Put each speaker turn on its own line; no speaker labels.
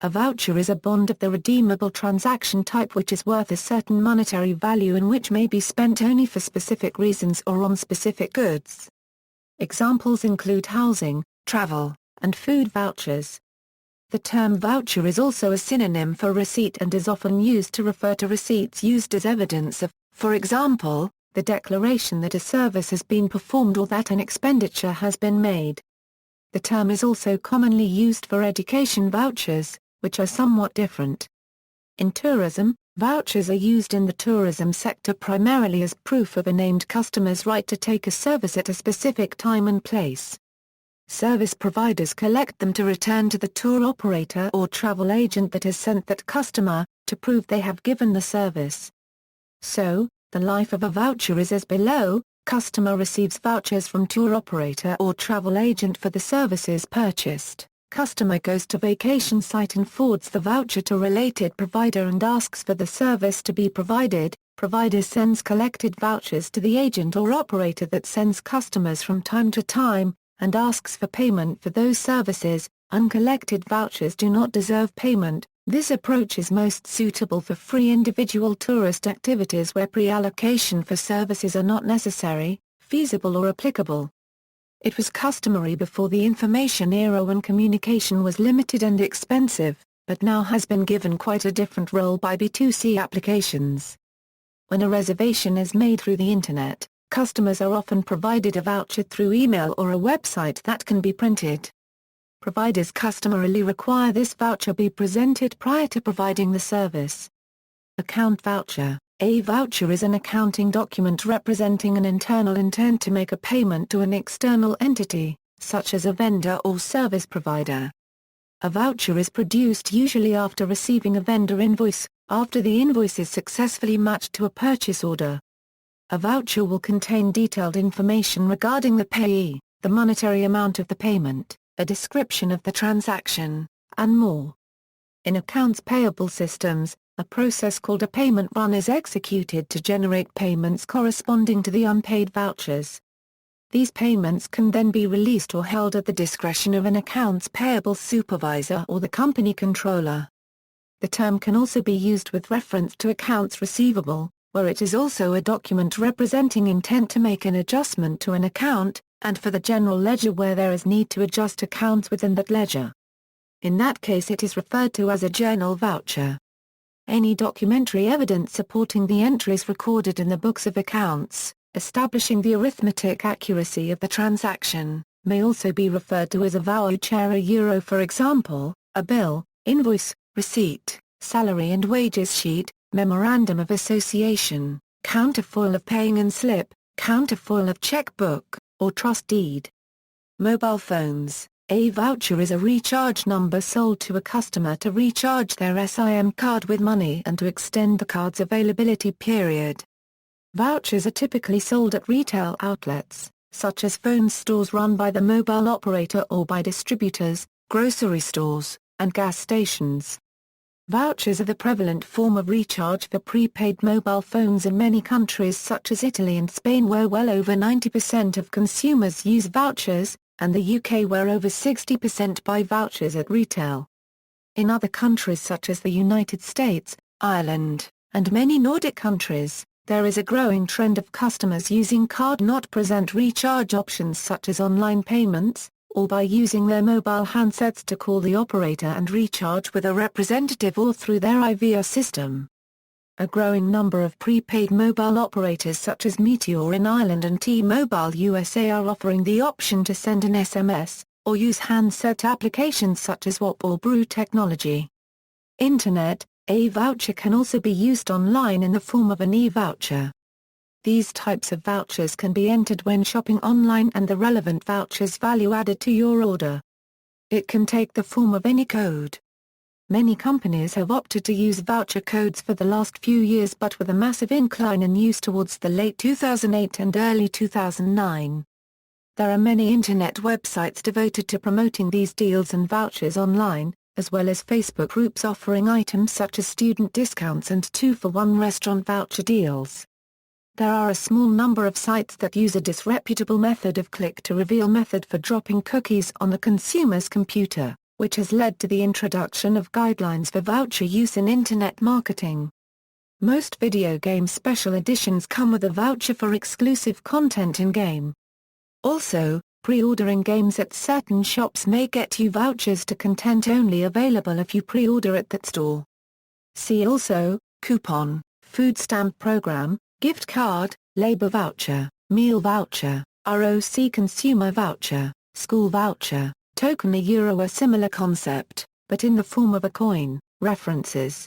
A voucher is a bond of the redeemable transaction type which is worth a certain monetary value and which may be spent only for specific reasons or on specific goods. Examples include housing, travel, and food vouchers. The term voucher is also a synonym for receipt and is often used to refer to receipts used as evidence of, for example, the declaration that a service has been performed or that an expenditure has been made. The term is also commonly used for education vouchers, which are somewhat different. In tourism, vouchers are used in the tourism sector primarily as proof of a named customer's right to take a service at a specific time and place. Service providers collect them to return to the tour operator or travel agent that has sent that customer, to prove they have given the service. So, the life of a voucher is as below: customer receives vouchers from tour operator or travel agent for the services purchased. Customer goes to vacation site and forwards the voucher to related provider and asks for the service to be provided. Provider sends collected vouchers to the agent or operator that sends customers from time to time, and asks for payment for those services. Uncollected vouchers do not deserve payment. This approach is most suitable for free individual tourist activities where pre-allocation for services are not necessary, feasible or applicable. It was customary before the information era when communication was limited and expensive, but now has been given quite a different role by B2C applications. When a reservation is made through the Internet, customers are often provided a voucher through email or a website that can be printed. Providers customarily require this voucher be presented prior to providing the service. Account voucher. A voucher is an accounting document representing an internal intent to make a payment to an external entity, such as a vendor or service provider. A voucher is produced usually after receiving a vendor invoice, after the invoice is successfully matched to a purchase order. A voucher will contain detailed information regarding the payee, the monetary amount of the payment, a description of the transaction, and more. In accounts payable systems, a process called a payment run is executed to generate payments corresponding to the unpaid vouchers. These payments can then be released or held at the discretion of an accounts payable supervisor or the company controller. The term can also be used with reference to accounts receivable, where it is also a document representing intent to make an adjustment to an account, and for the general ledger where there is need to adjust accounts within that ledger. In that case it is referred to as a journal voucher. Any documentary evidence supporting the entries recorded in the books of accounts, establishing the arithmetic accuracy of the transaction, may also be referred to as a voucher. For example, a bill, invoice, receipt, salary and wages sheet, memorandum of association, counterfoil of paying-in slip, counterfoil of checkbook, or trust deed. Mobile phones. A voucher is a recharge number sold to a customer to recharge their SIM card with money and to extend the card's availability period. Vouchers are typically sold at retail outlets, such as phone stores run by the mobile operator or by distributors, grocery stores, and gas stations. Vouchers are the prevalent form of recharge for prepaid mobile phones in many countries such as Italy and Spain where well over 90% of consumers use vouchers, and the UK where over 60% buy vouchers at retail. In other countries such as the United States, Ireland, and many Nordic countries, there is a growing trend of customers using card-not-present recharge options such as online payments, or by using their mobile handsets to call the operator and recharge with a representative or through their IVR system. A growing number of prepaid mobile operators such as Meteor in Ireland and T-Mobile USA are offering the option to send an SMS, or use handset applications such as WAP or Brew technology. Internet. A voucher can also be used online in the form of an e-voucher. These types of vouchers can be entered when shopping online and the relevant voucher's value added to your order. It can take the form of any code. Many companies have opted to use voucher codes for the last few years but with a massive incline in use towards the late 2008 and early 2009. There are many internet websites devoted to promoting these deals and vouchers online, as well as Facebook groups offering items such as student discounts and 2-for-1 restaurant voucher deals. There are a small number of sites that use a disreputable method of click-to-reveal method for dropping cookies on the consumer's computer, which has led to the introduction of guidelines for voucher use in Internet marketing. Most video game special editions come with a voucher for exclusive content in-game. Also, pre-ordering games at certain shops may get you vouchers to content only available if you pre-order at that store. See also, coupon, food stamp program, gift card, labor voucher, meal voucher, ROC consumer voucher, school voucher, token. A similar concept, but in the form of a coin. References